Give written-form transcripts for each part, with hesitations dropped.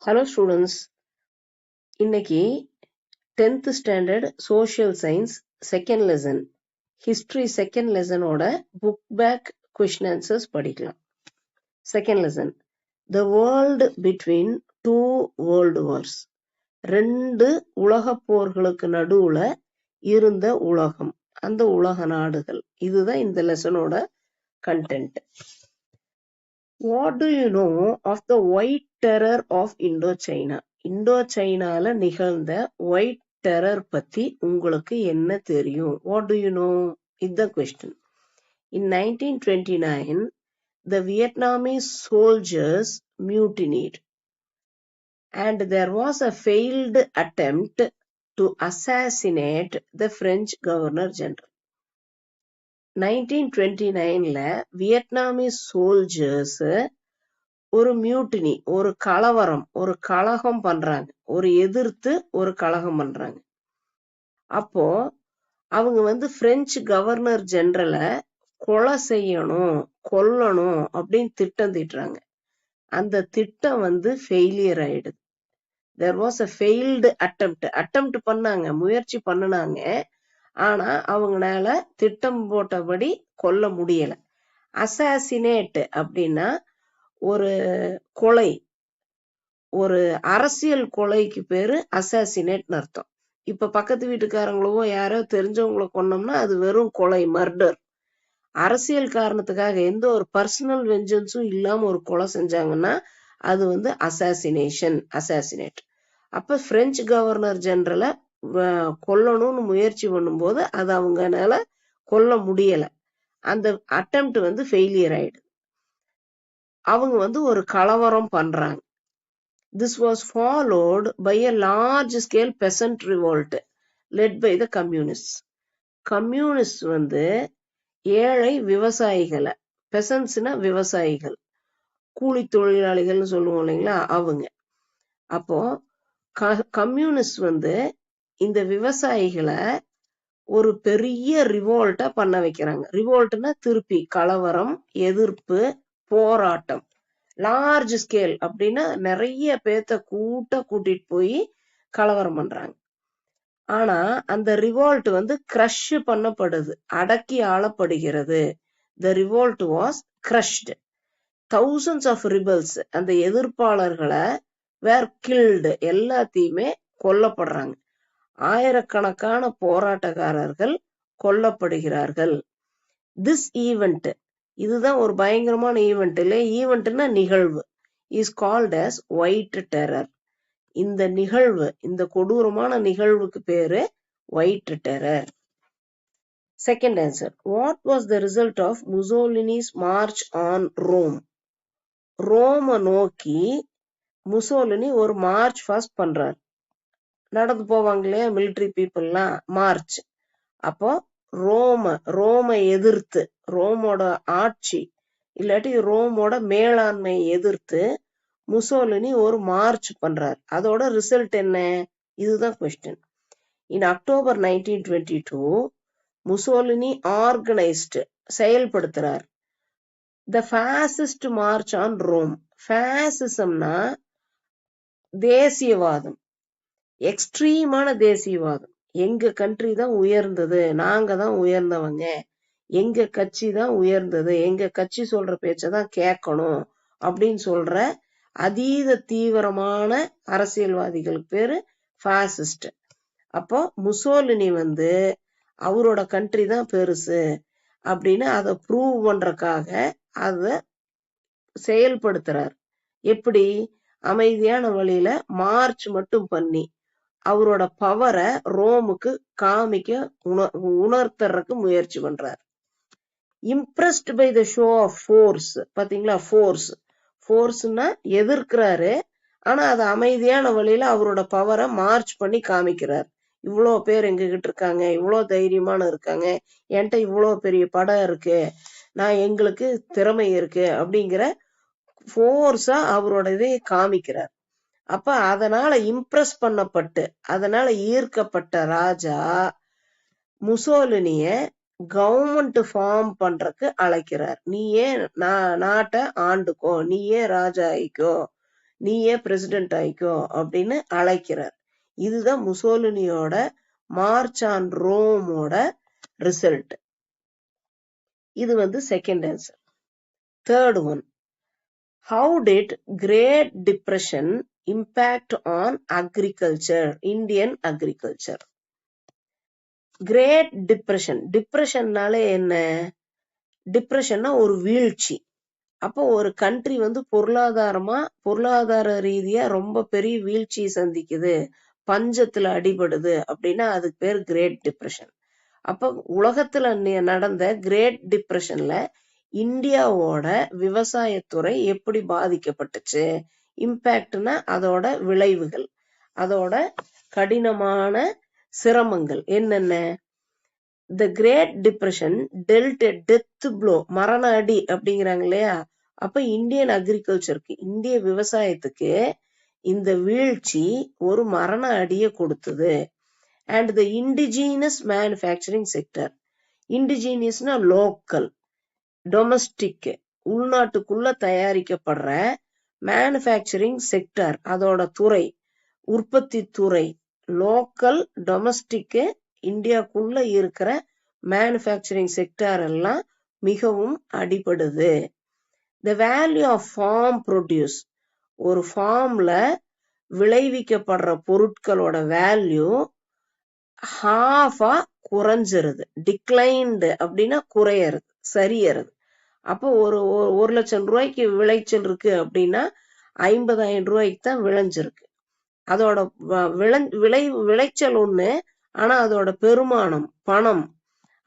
Hello students, இன்னைக்கு 10th standard social science second lesson history second lesson ஓட book back question answers படிக்கலாம். Second lesson, the world between two world wars. ரெண்டு உலகப் போர்களுக்கு நடுவுல இருந்த உலகம், அந்த உலக நாடுகள். இதுதான் இந்த லெசனோட content. What do you know of the white terror of Indochina? இந்தோசைனால நிகழ்ந்த ஒயிட் டெரர் பத்தி உங்களுக்கு என்ன தெரியும்? What do you know? Is the question. In 1929, the Vietnamese soldiers mutinied and there was a failed attempt to assassinate the French Governor General. 1929ல Vietnamese soldiers ஒரு mutiny, ஒரு கலவரம், ஒரு கலகம் பண்றாங்க, ஒரு எதிர்த்து ஒரு கலகம் பண்றாங்க. அப்போ அவங்க பிரெஞ்சு கவர்னர் ஜெனரலை கொலை செய்யணும், கொல்லணும் அப்படின்னு திட்டம் தீட்டுறாங்க. அந்த திட்டம் ஃபெயிலியர் ஆயிடுது. there was a failed attempt பண்ணாங்க, முயற்சி பண்ணினாங்க. ஆனா அவங்களால திட்டம் போட்டபடி கொல்ல முடியல. அசாசினேட் அப்படின்னா ஒரு கொலை, ஒரு அரசியல் கொலைக்கு பேரு அசாசினேட்னு அர்த்தம். இப்ப பக்கத்து வீட்டுக்காரங்களோ யாரோ தெரிஞ்சவங்கள கொன்னோம்னா அது வெறும் கொலை, மர்டர். அரசியல் காரணத்துக்காக எந்த ஒரு பர்சனல் வெஞ்சன்ஸும் இல்லாம ஒரு கொலை செஞ்சாங்கன்னா அது அசாசினேட். அப்ப பிரெஞ்சு கவர்னர் ஜெனரலை கொல்லணும்னு முயற்சி பண்ணும்போது அது அவங்கனால கொல்ல முடியல. அந்த அட்டெம்ப்ட் ஃபெயிலியர் ஆயிடுது. அவங்க ஒரு கலவரம் பண்றாங்க. This was followed by a large scale peasant revolt led by the communists. Communists ஏழை விவசாயிகளை, பெசன்ட்ஸ்னா விவசாயிகள், கூலி தொழிலாளிகள்னு சொல்லுவோம் இல்லைங்களா, அவங்க. அப்போ கம்யூனிஸ்ட் இந்த விவசாயிகளை ஒரு பெரிய ரிவோல்ட்டா பண்ண வைக்கிறாங்க. ரிவோல்ட்னா திருப்பி கலவரம், எதிர்ப்பு, போராட்டம். லார்ஜ் ஸ்கேல் அப்படின்னா நிறைய பேத்த கூட்டிட்டு போய் கலவரம் பண்றாங்க. ஆனா அந்த ரிவோல்ட் கிரஷ் பண்ணப்படுது, அடக்கி ஆளப்படுகிறது. The revolt was crushed. Thousands of rebels, அந்த எதிர்ப்பாளர்களை were killed, எல்லாத்தையுமே கொல்லப்படுறாங்க. ஆயிரக்கணக்கான போராட்டக்காரர்கள் கொல்லப்படுகிறார்கள். This event, இதுதான் ஒரு பயங்கரமான ஈவெண்ட் இல்லை, ஈவெண்ட்னா நிகழ்வு, is called as white terror. இந்த நிகழ்வு, இந்த கொடூரமான நிகழ்வுக்கு பேரு white terror. Second answer, what was the result of Mussolini's march on Rome? ரோம நோக்கி முசோலினி ஒரு மார்ச் ஃபாஸ்ட் பண்றார். நடந்து போவாங்க இல்லையா மிலிட்டரி பீப்புள்லாம், மார்ச். அப்போ ரோமை எதிர்த்து, ரோமோட ஆட்சி இல்லாட்டி ரோமோட மேலாண்மை எதிர்த்து முசோலினி ஒரு மார்ச் பண்றார். அதோட ரிசல்ட் என்ன? இதுதான் question. In October 1922 Mussolini organised, செயல்படுத்துறார் the fascist march on Rome. ஃபாசிசம்னா தேசியவாதம், எக்ஸ்ட்ரீமான தேசியவாதம். எங்க கண்ட்ரி தான் உயர்ந்தது, நாங்க தான் உயர்ந்தவங்க, எங்க கட்சி தான் உயர்ந்தது, எங்க கட்சி சொல்ற பேச்சதான் கேட்கணும் அப்படின்னு சொல்ற அதீத தீவிரமான அரசியல்வாதிகளுக்கு பேரு பாசிஸ்ட். அப்போ முசோலினி அவரோட கண்ட்ரி தான் பெருசு அப்படின்னு அதை ப்ரூவ் பண்றதுக்காக அதை செயல்படுத்துறார். எப்படி? அமைதியான வழியில மார்ச் மட்டும் பண்ணி அவரோட பவரை ரோமுக்கு காமிக்க உணர்த்துறதுக்கு முயற்சி பண்றார். Impressed by the show of force. பாத்தீங்களா, ஃபோர்ஸ்னா எதிர்க்கிறாரு, ஆனா அது அமைதியான வழியில அவரோட பவரை மார்ச் பண்ணி காமிக்கிறார். இவ்வளோ பேர் எங்க கிட்ட இருக்காங்க, இவ்வளோ தைரியமான இருக்காங்க, என்கிட்ட இவ்வளோ பெரிய படம் இருக்கு, எங்களுக்கு திறமை இருக்கு அப்படிங்கிற ஃபோர்ஸா அவரோட இதை காமிக்கிறார். அப்ப அதனால இம்ப்ரெஸ் பண்ணப்பட்டு, அதனால ஈர்க்கப்பட்ட ராஜா முசோலினிய கவர்மெண்ட் ஃபார்ம் பண்றதுக்கு அழைக்கிறார். நீயே நாட்டை ஆண்டுக்கோ, நீயே ராஜா ஆயிக்கோ, நீயே பிரசிடென்ட் ஆயிக்கோ அப்படின்னு அழைக்கிறார். இதுதான் முசோலினியோட மார்ச் ஆன் ரோமோட ரிசல்ட். இது second answer. Third one, how did Great Depression impact on agriculture, Indian agriculture? Great depression, டிப்ரெஷன்னால என்ன? டிப்ரெஷன்னா ஒரு வீழ்ச்சி. அப்போ ஒரு கண்ட்ரி பொருளாதார ரீதியா ரொம்ப பெரிய வீழ்ச்சியை சந்திக்குது, பஞ்சத்துல அடிபடுது அப்படின்னா அதுக்கு பேர் கிரேட் டிப்ரெஷன். அப்ப உலகத்துல நடந்த கிரேட் டிப்ரெஷன்ல இந்தியாவோட விவசாயத்துறை எப்படி பாதிக்கப்பட்டுச்சு? இம்பாக்ட்னா அதோட விளைவுகள், அதோட கடினமான சிரமங்கள் என்னென்ன? The great depression dealt death blow, மரண அடி அப்படிங்கிறாங்க இல்லையா? அப்ப இந்தியன் அக்ரிகல்ச்சருக்கு, இந்திய விவசாயத்துக்கு இந்த வீழ்ச்சி ஒரு மரண அடியை கொடுத்தது. And the indigenous manufacturing sector, இண்டிஜினியஸ்னா லோக்கல், டொமஸ்டிக் உள்நாட்டுக்குள்ள தயாரிக்கப்படுற மேனுஃபேக்சரிங் செக்டர் அதோட துறை, உற்பத்தி துறை, லோக்கல் டொமஸ்டிக் இந்தியாக்குள்ள இருக்கிற மேனுஃபேக்சரிங் செக்டர் எல்லாம் மிகவும் அடிபடுது. The value of farm produce, ஒரு ஃபார்ம்ல விளைவிக்கப்படுற பொருட்களோட வேல்யூ ஹாஃபா குறைஞ்சிருது. டிக்ளைன்டு அப்படின்னா குறையறது, சரியறது. அப்போ ஒரு லட்சம் ரூபாய்க்கு விளைச்சல் இருக்கு அப்படின்னா 50,000 ரூபாய்க்கு தான் விளைஞ்சிருக்கு. அதோட விளைச்சல் ஒண்ணு, ஆனா அதோட பெருமானம், பணம்,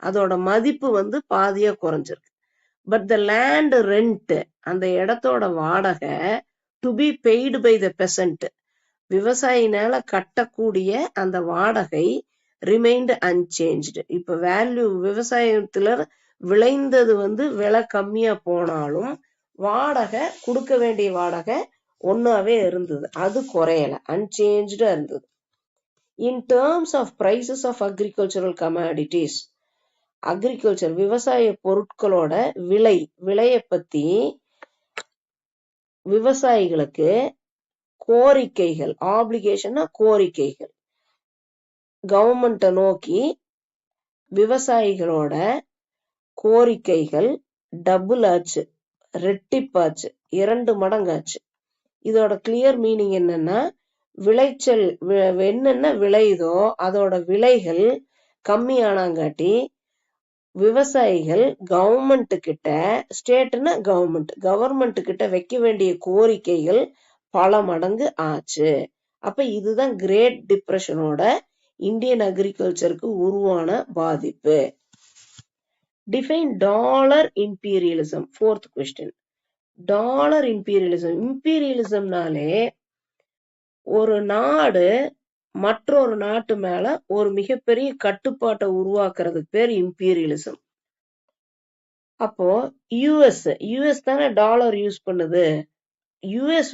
அதோட மதிப்பு பாதியா குறைஞ்சிருக்கு. பட் த லேண்ட் ரெண்ட், அந்த இடத்தோட வாடகை, to be paid by the peasant, விவசாயினால கட்டக்கூடிய அந்த வாடகை ரிமைன்ட் அன்சேஞ்ச்டு. இப்ப வேல்யூ, விவசாயத்துல விளைந்தது விலை கம்மியா போனாலும் வாடகை, கொடுக்க வேண்டிய வாடகை ஒன்னாவே இருந்தது, அது குறையல, அன்சேஞ்ச்டா இருந்தது. In terms of prices of agricultural commodities, agriculture விவசாய பொருட்களோட விலையை பத்தி விவசாயிகளுக்கு கோரிக்கைகள், ஆப்ளிகேஷன்னா கோரிக்கைகள், கவர்மெண்ட்டை நோக்கி விவசாயிகளோட கோரிக்கைகள் டபுள் ஆச்சு, ரெட்டிப்பாச்சு, 2 மடங்காச்சு. இதோட கிளியர் மீனிங் என்னன்னா, விளைச்சல் என்னென்ன விளையுதோ அதோட விலைகள் கம்மியானாங்காட்டி விவசாயிகள் கவர்மெண்ட் கிட்ட, ஸ்டேட்னா கவர்மெண்ட் கிட்ட வைக்க வேண்டிய கோரிக்கைகள் பல மடங்கு ஆச்சு. அப்ப இதுதான் கிரேட் டிப்ரெஷனோட இந்தியன் அக்ரிகல்ச்சருக்கு உருவான பாதிப்பு. Define dollar imperialism. Fourth question, dollar imperialism. இம்பீரியலிசம்னாலே ஒரு நாடு மற்றொரு நாட்டு மேல ஒரு மிகப்பெரிய கட்டுப்பாட்டை உருவாக்குறதுக்கு பேர் இம்பீரியலிசம். அப்போ யுஎஸ் தானே டாலர் யூஸ் பண்ணுது. யுஎஸ்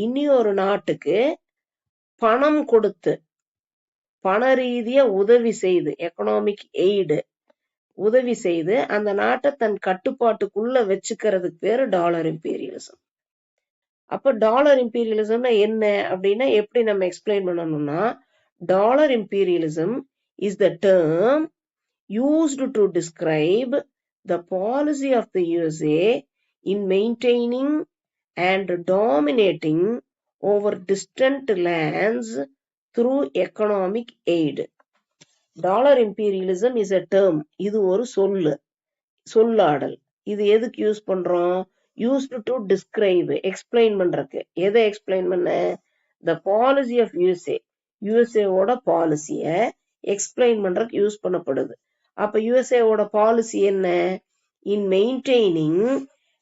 இனி ஒரு நாட்டுக்கு பணம் கொடுத்து, பண ரீதியா உதவி செய்து, எக்கனாமிக் எய்டு உதவி செய்து அந்த நாட்டை தன் கட்டுப்பாட்டுக்குள்ள வச்சுக்கிறதுக்கு பேரு டாலர் இம்பீரியலிசம். அப்ப டாலர் இம்பீரியலிசம்னா என்ன அப்படின்னா எப்படி நம்ம எக்ஸ்பிளைன் பண்ணணும்னா, dollar imperialism is the term used to describe the policy of the USA in maintaining and dominating over distant lands through economic aid. Dollar imperialism is a term. இது ஒரு சொல்லாடல். இது எதுக்கு யூஸ் பண்றோம்? used to describe, explain பண்றதுக்கு. எதை explain பண்ண? the policy of USA ஓட பாலிசிய எக்ஸ்பிளைன் பண்றதுக்கு யூஸ் பண்ணப்படுது. அப்ப USA ஓட பாலிசி என்ன? in maintaining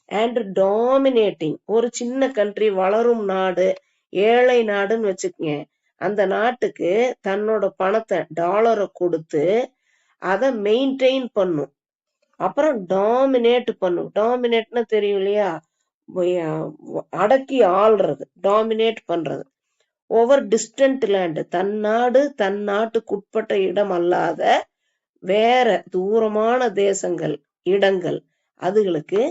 and dominating, ஒரு சின்ன கண்ட்ரி, வளரும் நாடு, ஏழை நாடுன்னு வச்சுக்கங்க, அந்த நாட்டுக்கு தன்னோட பணத்தை, டாலரை கொடுத்து அதை மெயின்டைன் பண்ணும். அப்புறம் டாமினேட் பண்ணும். டாமினேட்னா தெரியும் இல்லையா? அடக்கி ஆள்றது, டாமினேட் பண்றது. ஓவர் டிஸ்டன்ட் லேண்ட், தன் நாட்டுக்குட்பட்ட இடம் அல்லாத வேற தூரமான தேசங்கள், இடங்கள், அதுகளுக்கு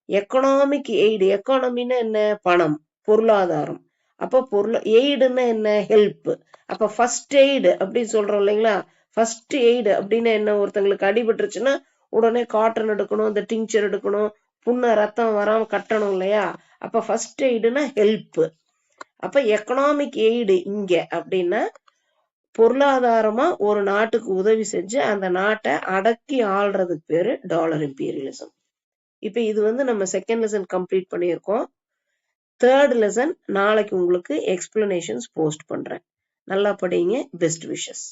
எக்கனாமிக் எய்டு. எக்கானமின்னா என்ன? பணம். பொருளாதாரம். அப்ப எய்டுன்னா என்ன? ஹெல்ப். அப்ப ஃபர்ஸ்ட் எய்டு அப்படின்னு சொல்றோம் இல்லைங்களா? ஃபர்ஸ்ட் எய்டு அப்படின்னு என்ன? ஒருத்தங்களுக்கு அடிபட்டுருச்சுன்னா உடனே காட்டன் எடுக்கணும், இந்த டிங்சர் எடுக்கணும், ரத்தம் வராம கட்டணும் இல்லையா? அப்ப ஃபர்ஸ்ட் எய்டுனா ஹெல்ப். அப்ப எக்கனாமிக் எய்டு இங்க அப்படின்னா பொருளாதாரமா ஒரு நாட்டுக்கு உதவி செஞ்சு அந்த நாட்டை அடக்கி ஆள்றதுக்கு பேரு டாலர் இம்பீரியலிசம். இப்ப இது நம்ம செகண்ட் லெசன் கம்ப்ளீட் பண்ணியிருக்கோம். தேர்ட் லெசன் நாளைக்கு உங்களுக்கு எக்ஸ்பிளனேஷன்ஸ் போஸ்ட் பண்றேன். நல்லா படிங்க. Best wishes.